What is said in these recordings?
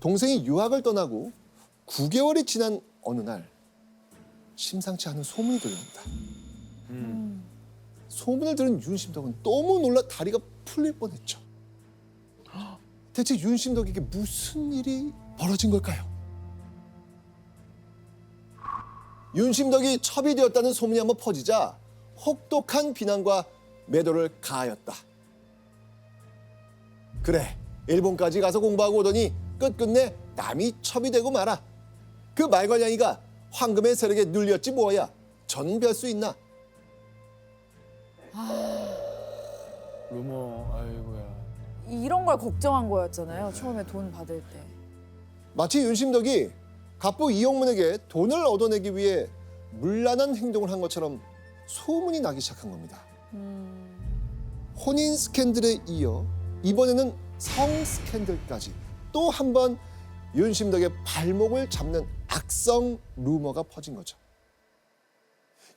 동생이 유학을 떠나고 9개월이 지난 어느 날 심상치 않은 소문이 들려옵니다. 소문을 들은 윤심덕은 너무 놀라 다리가 풀릴 뻔했죠. 대체 윤심덕에게 무슨 일이 벌어진 걸까요? 윤심덕이 첩이 되었다는 소문이 한번 퍼지자 혹독한 비난과 매도를 가하였다. 그래, 일본까지 가서 공부하고 오더니 끝끝내 남이 첩이 되고 말아. 그 말괄량이가 황금의 세력에 눌렸지 뭐야. 전 별 수 있나? 루머, 아이고야. 이런 걸 걱정한 거였잖아요. 처음에 돈 받을 때. 마치 윤심덕이 갑부 이용문에게 돈을 얻어내기 위해 문란한 행동을 한 것처럼 소문이 나기 시작한 겁니다. 혼인 스캔들에 이어 이번에는 성 스캔들까지 또 한 번 윤심덕의 발목을 잡는 악성 루머가 퍼진 거죠.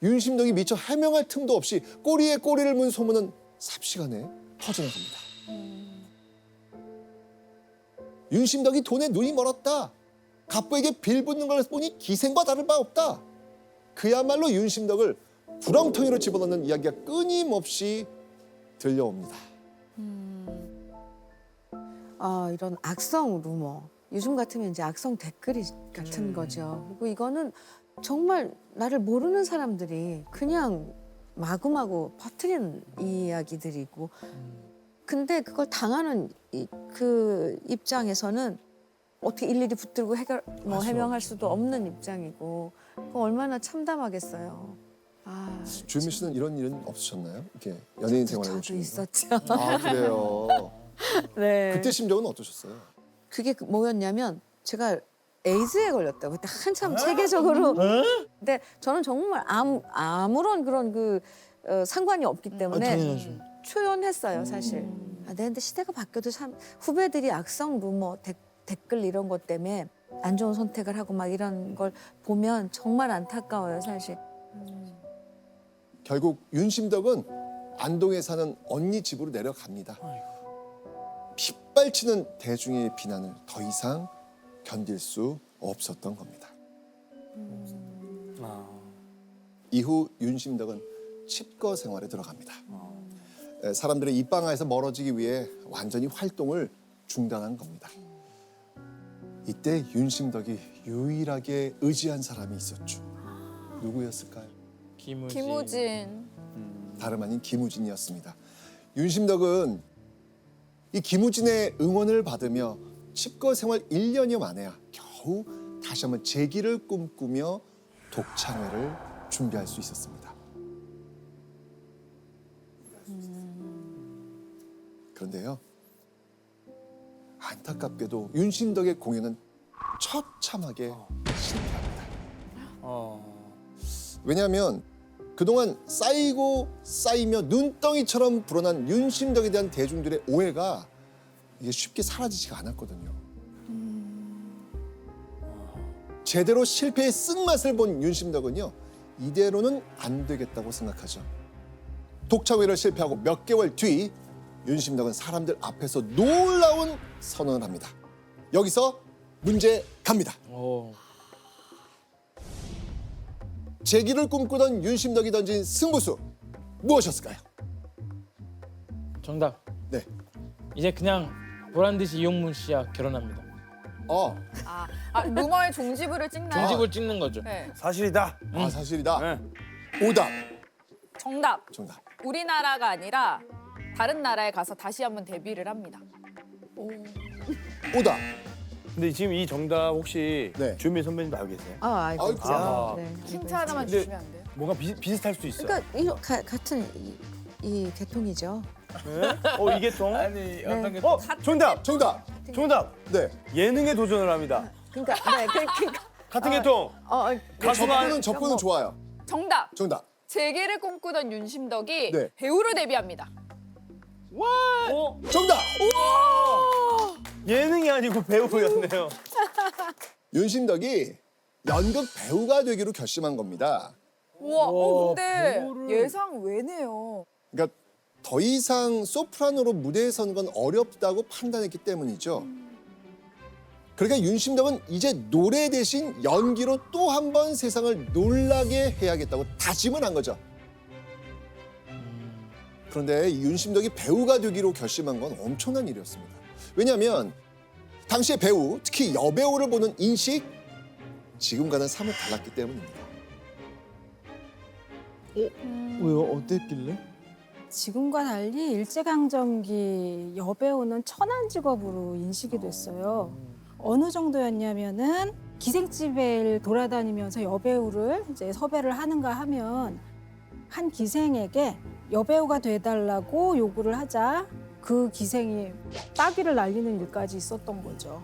윤심덕이 미처 해명할 틈도 없이 꼬리에 꼬리를 문 소문은 삽시간에 퍼져나갑니다. 윤심덕이 돈에 눈이 멀었다. 갑부에게 빌붙는 걸 보니 기생과 다를 바 없다. 그야말로 윤심덕을 구렁텅이로 집어넣는 이야기가 끊임없이 들려옵니다. 이런 악성 루머. 요즘 같으면 이제 악성 댓글이 같은 거죠. 그리고 이거는 정말 나를 모르는 사람들이 그냥 마구마구 퍼뜨리는 이야기들이고, 근데 그걸 당하는 그 입장에서는 어떻게 일일이 붙들고 해명할 수도 없는 입장이고, 그거 얼마나 참담하겠어요. 주현미 씨는 이런 일은 없으셨나요? 이렇게 연예인 생활을 저도 해보시면서. 있었죠. 아, 그래요. 네. 그때 심정은 어떠셨어요? 그게 뭐였냐면 제가 에이즈에 걸렸다고 그때 한참 체계적으로. 근데 저는 정말 아무런 그런 상관이 없기 때문에 당연하죠. 초연했어요, 사실. 근데 시대가 바뀌어도 참 후배들이 악성 루머 댓글 이런 것 때문에 안 좋은 선택을 하고 막 이런 걸 보면 정말 안타까워요, 사실. 결국 윤심덕은 안동에 사는 언니 집으로 내려갑니다. 핏발치는 대중의 비난을 더 이상 견딜 수 없었던 겁니다. 이후 윤심덕은 칩거 생활에 들어갑니다. 사람들의 입방아에서 멀어지기 위해 완전히 활동을 중단한 겁니다. 이때 윤심덕이 유일하게 의지한 사람이 있었죠. 누구였을까요? 김우진. 다름 아닌 김우진이었습니다. 윤심덕은 이 김우진의 응원을 받으며 칩거 생활 1년여 만에야 겨우 다시 한번 재기를 꿈꾸며 독창회를 준비할 수 있었습니다. 그런데요, 안타깝게도 윤심덕의 공연은 처참하게 실패합니다. 왜냐하면 그동안 쌓이고 쌓이며 눈덩이처럼 불어난 윤심덕에 대한 대중들의 오해가 이게 쉽게 사라지지가 않았거든요. 제대로 실패의 쓴맛을 본 윤심덕은요, 이대로는 안 되겠다고 생각하죠. 독창회를 실패하고 몇 개월 뒤 윤심덕은 사람들 앞에서 놀라운 선언을 합니다. 여기서 문제 갑니다. 재기를 꿈꾸던 윤심덕이 던진 승부수 무엇이었을까요? 정답. 네. 이제 그냥 보란 듯이 이용문 씨와 결혼합니다. 루머의 종지부를 찍나요? 종집을 찍는 거죠. 네. 사실이다. 사실이다. 네. 오답. 정답. 정답. 우리나라가 아니라 다른 나라에 가서 다시 한번 데뷔를 합니다. 오답. 근데 지금 이 정답 혹시 네. 주현미 선배님도 알고 계세요? 알고 있죠. 아. 네. 힌트 하나만 근데- 주시면 안 돼요? 뭔가 비슷할 수 있어요. 그러니까 같은 이 계통이죠. 네? 이게 통? 아니 어떤 게 정답! 정답. 정답! 네. 예능에 도전을 합니다. 그러니까 같은 계통! 가수가 접근은 좋아요. 정답. 정답. 재기를 꿈꾸던 윤심덕이 네. 배우로 데뷔합니다. 정답. 예능이 아니고 배우였네요. 윤심덕이 연극 배우가 되기로 결심한 겁니다. 우와, 근데 예상 외네요. 그러니까 더 이상 소프라노로 무대에 서는 건 어렵다고 판단했기 때문이죠. 그러니까 윤심덕은 이제 노래 대신 연기로 또 한 번 세상을 놀라게 해야겠다고 다짐을 한 거죠. 그런데 이 윤심덕이 배우가 되기로 결심한 건 엄청난 일이었습니다. 왜냐하면 당시의 배우, 특히 여배우를 보는 인식, 지금과는 사뭇 달랐기 때문입니다. 왜요? 어땠길래? 지금과 달리 일제강점기 여배우는 천한 직업으로 인식이 됐어요. 어느 정도였냐면은 기생집에 돌아다니면서 여배우를 이제 섭외를 하는가 하면 한 기생에게 여배우가 돼달라고 요구를 하자 그 기생이 따귀를 날리는 일까지 있었던 거죠.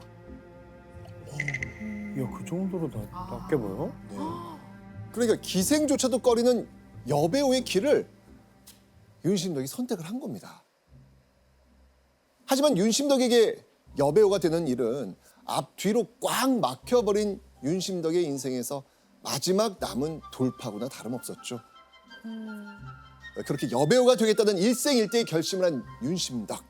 야, 그 정도로 낮게 보여? 그러니까 기생조차도 꺼리는 여배우의 길을 윤심덕이 선택을 한 겁니다. 하지만 윤심덕에게 여배우가 되는 일은 앞뒤로 꽉 막혀버린 윤심덕의 인생에서 마지막 남은 돌파구나 다름없었죠. 그렇게 여배우가 되겠다는 일생일대의 결심을 한 윤심덕.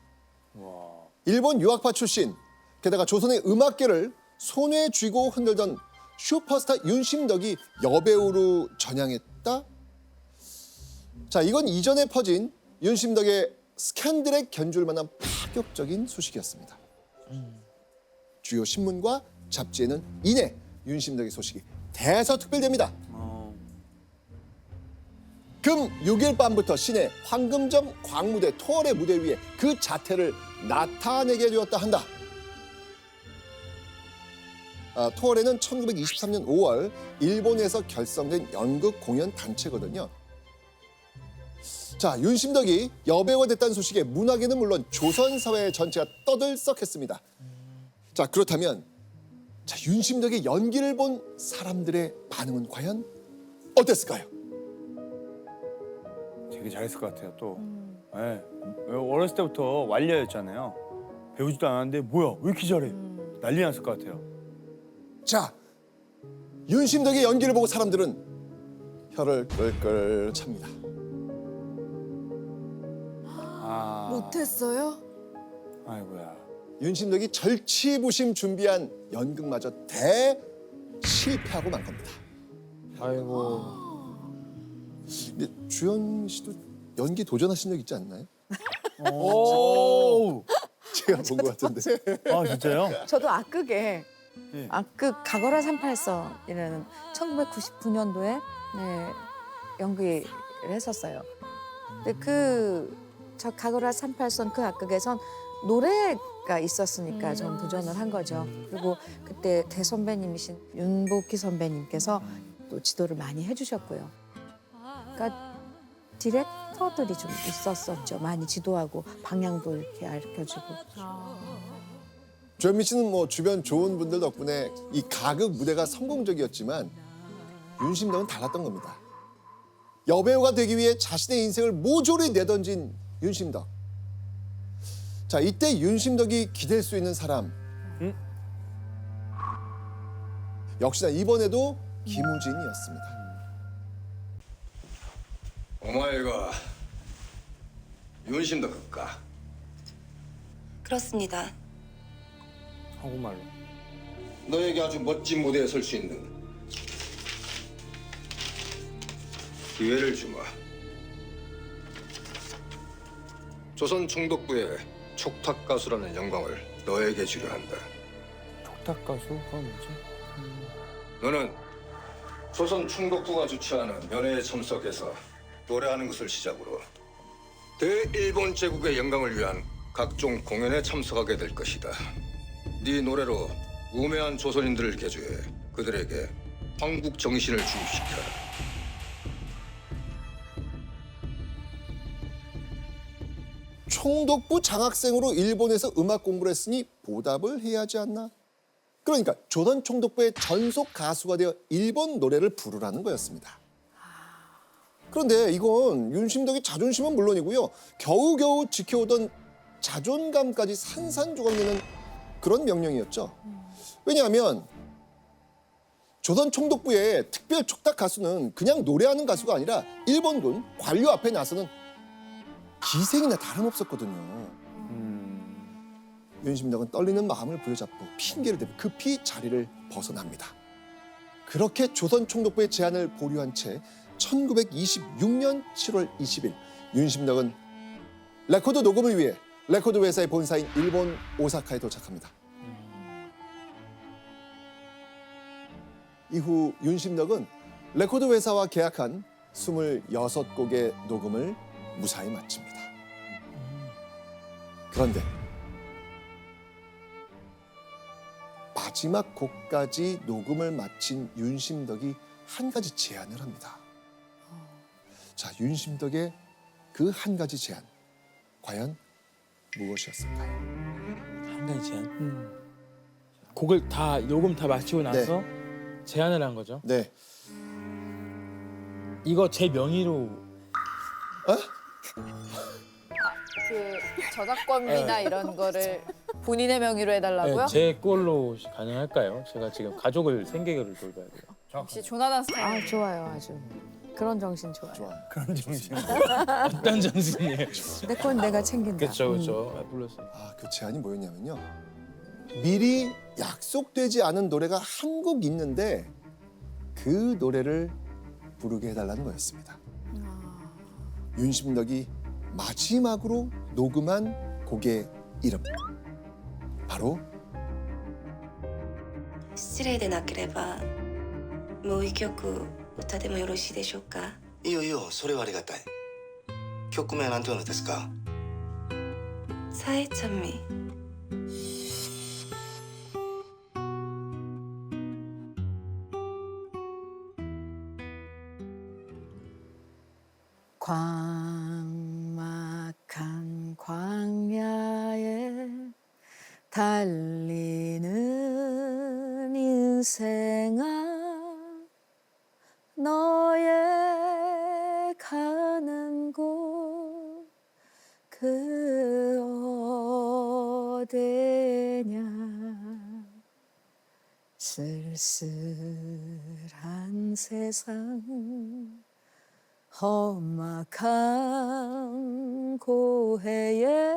일본 유학파 출신, 게다가 조선의 음악계를 손에 쥐고 흔들던 슈퍼스타 윤심덕이 여배우로 전향했다? 자, 이건 이전에 퍼진 윤심덕의 스캔들에 견줄 만한 파격적인 소식이었습니다. 주요 신문과 잡지에는 이내 윤심덕의 소식이 대서특필됩니다. 금 6일 밤부터 시내 황금점 광무대 토월의 무대 위에 그 자태를 나타내게 되었다 한다. 토월에는 1923년 5월 일본에서 결성된 연극 공연 단체거든요. 자, 윤심덕이 여배우가 됐다는 소식에 문화계는 물론 조선 사회 전체가 떠들썩했습니다. 자, 그렇다면 윤심덕의 연기를 본 사람들의 반응은 과연 어땠을까요? 되게 잘했을 것 같아요, 또. 네. 어렸을 때부터 완려였잖아요. 배우지도 않았는데 뭐야, 왜 이렇게 잘해? 난리 났을 것 같아요. 자, 윤심덕의 연기를 보고 사람들은 혀를 끌끌 찹니다. 못했어요? 아이고야. 윤심덕이 절치부심 준비한 연극마저 대실패하고 만 겁니다. 아이고. 근데 주연 씨도 연기 도전하신 적 있지 않나요? 오. 제가 본 것 같은데. 아, 진짜요? 저도 악극에 네. 악극 가거라 383이라는 1999년도에 연기를 했었어요. 근데 저 가거라 383 그 악극에선 노래가 있었으니까 전 도전을 한 거죠. 그리고 그때 대선배님이신 윤복희 선배님께서 또 지도를 많이 해주셨고요. 그러니까 디렉터들이 좀 있었었죠. 많이 지도하고 방향도 이렇게 알려주고. 조현민 씨는 뭐 주변 좋은 분들 덕분에 이 가극 무대가 성공적이었지만 윤심덕은 달랐던 겁니다. 여배우가 되기 위해 자신의 인생을 모조리 내던진 윤심덕. 자, 이때 윤심덕이 기댈 수 있는 사람. 역시나 이번에도 김우진이었습니다. お前が윤심덕か? 그렇습니다. 한국말로. 너에게 아주 멋진 무대에 설 수 있는 기회를 주마. 조선 총독부의 촉탁 가수라는 영광을 너에게 주려 한다. 촉탁 가수가 뭐지? 너는 조선 총독부가 주최하는 면회에 참석해서 노래하는 것을 시작으로 대일본 제국의 영광을 위한 각종 공연에 참석하게 될 것이다. 네 노래로 우매한 조선인들을 개조해 그들에게 황국 정신을 주입시켜라. 총독부 장학생으로 일본에서 음악 공부를 했으니 보답을 해야 하지 않나? 그러니까 조선 총독부의 전속 가수가 되어 일본 노래를 부르라는 거였습니다. 그런데 이건 윤심덕의 자존심은 물론이고요. 겨우겨우 지켜오던 자존감까지 산산조각내는 그런 명령이었죠. 왜냐하면 조선 총독부의 특별 촉탁 가수는 그냥 노래하는 가수가 아니라 일본군 관료 앞에 나서는 기생이나 다름없었거든요. 윤심덕은 떨리는 마음을 부여잡고 핑계를 대고 급히 자리를 벗어납니다. 그렇게 조선총독부의 제안을 보류한 채 1926년 7월 20일 윤심덕은 레코드 녹음을 위해 레코드 회사의 본사인 일본 오사카에 도착합니다. 이후 윤심덕은 레코드 회사와 계약한 26곡의 녹음을 무사히 마칩니다. 그런데 마지막 곡까지 녹음을 마친 윤심덕이 한 가지 제안을 합니다. 자, 윤심덕의 그 한 가지 제안, 과연 무엇이었을까요? 한 가지 제안. 곡을 다 녹음 다 마치고 나서 제안을 한 거죠. 네. 이거 제 명의로 그 저작권비나 이런 거를 본인의 명의로 해달라고요? 제 걸로 가능할까요? 제가 지금 가족을 생계를 돌봐야 돼요. 역시 조나단 스타일. 아 좋아요, 아주 그런 정신 좋아요. 좋아요. 그런 정신. 어떤 정신이에요? 내 건 내가 챙긴다. 그렇죠, 그렇죠. 불렀어요. 그 제안이 뭐였냐면요. 미리 약속되지 않은 노래가 한 곡 있는데 그 노래를 부르게 해달라는 거였습니다. 윤심덕이 마지막으로 녹음한 곡의 이름, 바로 失礼でなければもう一曲歌ってもよろしいでしょうか。いいよいいよ、それはありがたい。曲名は何ていうのですか？さえちゃんみ。 광막한 광야에 달리는 인생아 너의 가는 곳 그 어디냐 쓸쓸한 세상 험악한 고해에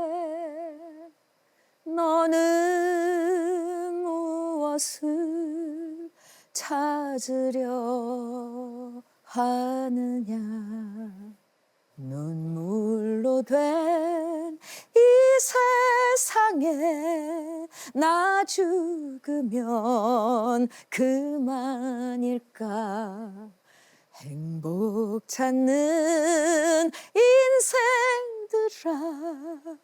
너는 무엇을 찾으려 하느냐 눈물로 된 이 세상에 나 죽으면 그만일까 행복 찾는 인생들아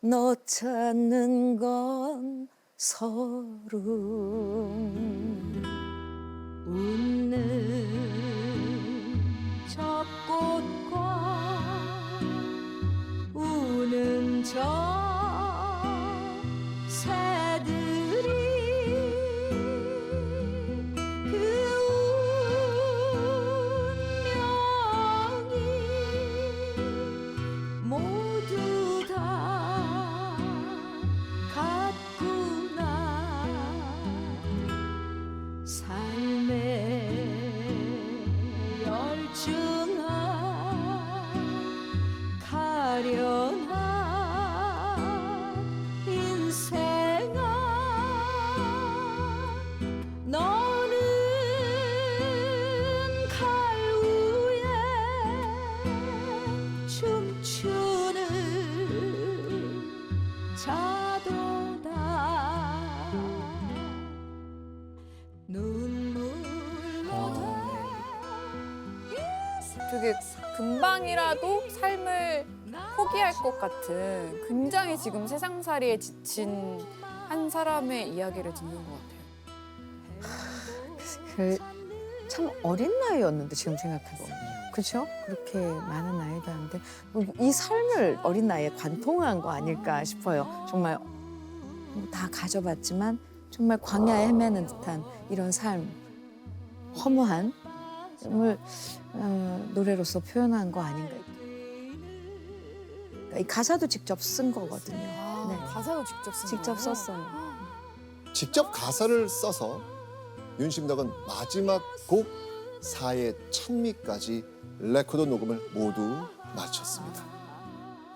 너 찾는 건 서름 웃는 저 꽃과 우는 저 새들이 그 모두 다 같구나 삶의 열중한 가련한 인생아 너는 갈 위에 춤추는 자도다 눈물로 되게 금방이라도 삶을 포기할 것 같은 굉장히 지금 세상살이에 지친 한 사람의 이야기를 듣는 것 같아요. 참 어린 나이였는데 지금 생각해보면 그렇죠? 그렇게 많은 나이도 아닌데 이 삶을 어린 나이에 관통한 거 아닐까 싶어요. 정말 다 가져봤지만 정말 광야에 헤매는 듯한 이런 삶 허무한 삶을 노래로서 표현한 거 아닌가. 이 가사도 직접 쓴 거거든요. 네. 가사도 직접 쓴 직접 거예요? 썼어요. 직접 가사를 써서 윤심덕은 마지막 곡 사의 찬미까지 레코드 녹음을 모두 마쳤습니다.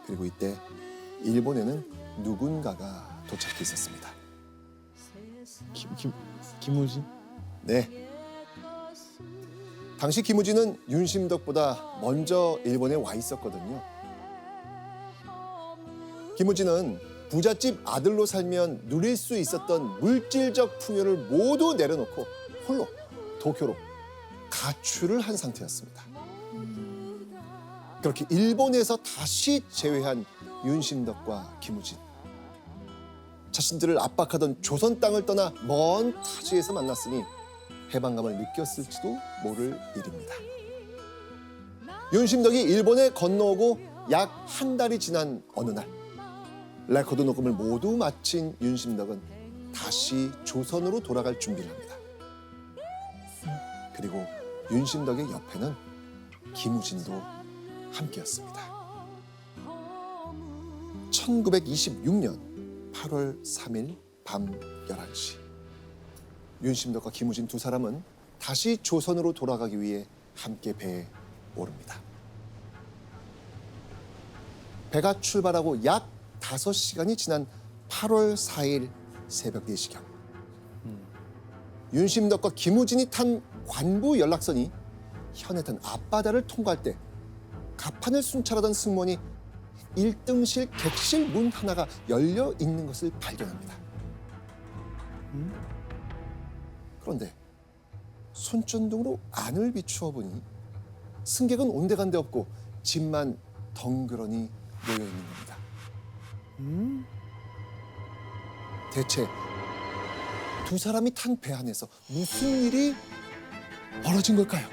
그리고 이때 일본에는 누군가가 도착해 있었습니다. 김우진? 네. 당시 김우진은 윤심덕보다 먼저 일본에 와 있었거든요. 김우진은 부잣집 아들로 살면 누릴 수 있었던 물질적 풍요를 모두 내려놓고 홀로 도쿄로 가출을 한 상태였습니다. 그렇게 일본에서 다시 재회한 윤심덕과 김우진. 자신들을 압박하던 조선 땅을 떠나 먼 타지에서 만났으니 해방감을 느꼈을지도 모를 일입니다. 윤심덕이 일본에 건너오고 약 한 달이 지난 어느 날 레코드 녹음을 모두 마친 윤심덕은 다시 조선으로 돌아갈 준비를 합니다. 그리고 윤심덕의 옆에는 김우진도 함께였습니다. 1926년 8월 3일 밤 11시 윤심덕과 김우진 두 사람은 다시 조선으로 돌아가기 위해 함께 배에 오릅니다. 배가 출발하고 약 5시간이 지난 8월 4일 새벽 4시경 윤심덕과 김우진이 탄 관부 연락선이 현해탄 앞바다를 통과할 때 갑판을 순찰하던 승무원이 1등실 객실 문 하나가 열려 있는 것을 발견합니다. 그런데 손전등으로 안을 비추어 보니 승객은 온데간데 없고 짐만 덩그러니 놓여 있는 겁니다. 대체 두 사람이 탄 배 안에서 무슨 일이 벌어진 걸까요?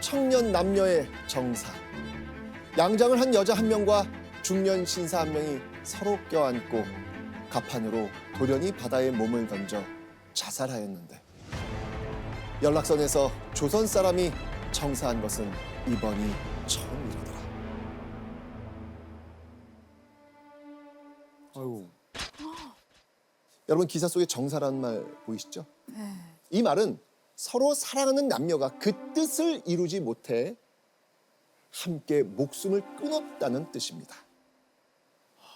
청년 남녀의 정사. 양장을 한 여자 한 명과 중년 신사 한 명이 서로 껴안고 갑판으로 돌연히 바다에 몸을 던져 자살하였는데 연락선에서 조선 사람이 청사한 것은 이번이 처음이라더라. 아이고. 여러분 기사 속에 정사라는 말 보이시죠? 이 말은 서로 사랑하는 남녀가 그 뜻을 이루지 못해 함께 목숨을 끊었다는 뜻입니다.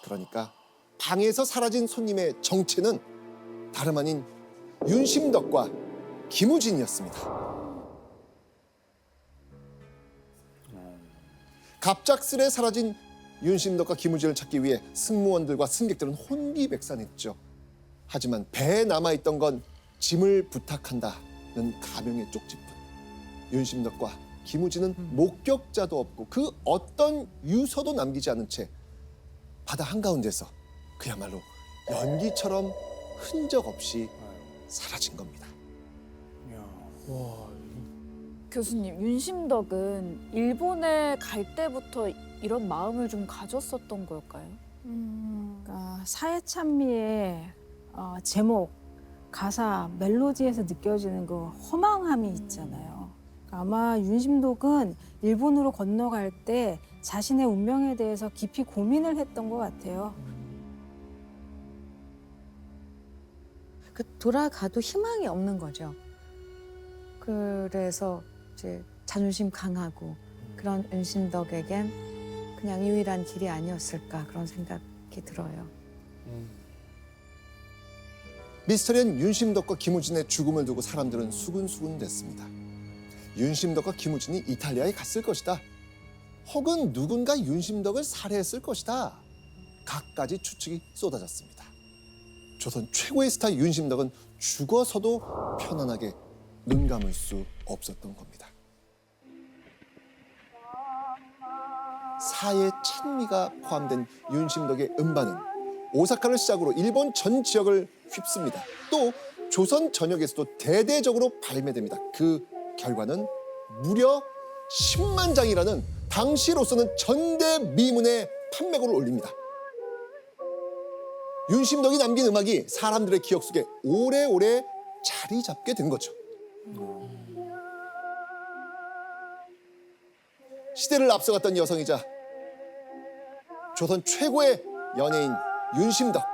그러니까 방에서 사라진 손님의 정체는 다름 아닌 윤심덕과 김우진이었습니다. 갑작스레 사라진 윤심덕과 김우진을 찾기 위해 승무원들과 승객들은 혼비백산했죠. 하지만 배에 남아있던 건 짐을 부탁한다는 가명의 쪽지뿐. 윤심덕과 김우진은 목격자도 없고 그 어떤 유서도 남기지 않은 채 바다 한가운데서 그야말로 연기처럼 흔적 없이 사라진 겁니다. 와, 교수님, 윤심덕은 일본에 갈 때부터 이런 마음을 좀 가졌었던 걸까요? 그러니까 사회찬미의 제목, 가사, 멜로디에서 느껴지는 그 허망함이 있잖아요. 그러니까 아마 윤심덕은 일본으로 건너갈 때 자신의 운명에 대해서 깊이 고민을 했던 것 같아요. 돌아가도 희망이 없는 거죠. 그래서 이제 자존심 강하고 그런 윤심덕에겐 그냥 유일한 길이 아니었을까 그런 생각이 들어요. 미스터리한 윤심덕과 김우진의 죽음을 두고 사람들은 수군수군 됐습니다. 윤심덕과 김우진이 이탈리아에 갔을 것이다. 혹은 누군가 윤심덕을 살해했을 것이다. 갖가지 추측이 쏟아졌습니다. 조선 최고의 스타 윤심덕은 죽어서도 편안하게 눈 감을 수 없었던 겁니다. 사의 찬미가 포함된 윤심덕의 음반은 오사카를 시작으로 일본 전 지역을 휩습니다. 또 조선 전역에서도 대대적으로 발매됩니다. 그 결과는 무려 10만 장이라는 당시로서는 전대미문의 판매고를 올립니다. 윤심덕이 남긴 음악이 사람들의 기억 속에 오래오래 자리 잡게 된 거죠. 시대를 앞서갔던 여성이자 조선 최고의 연예인 윤심덕.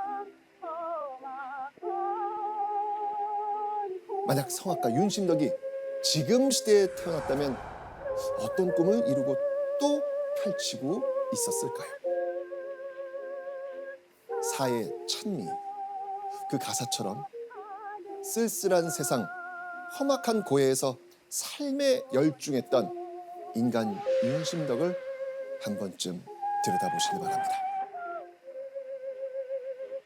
만약 성악가 윤심덕이 지금 시대에 태어났다면 어떤 꿈을 이루고 또 펼치고 있었을까요? 사의 찬미, 그 가사처럼 쓸쓸한 세상, 험악한 고해에서 삶에 열중했던 인간 윤심덕을 한 번쯤 들여다보시기 바랍니다.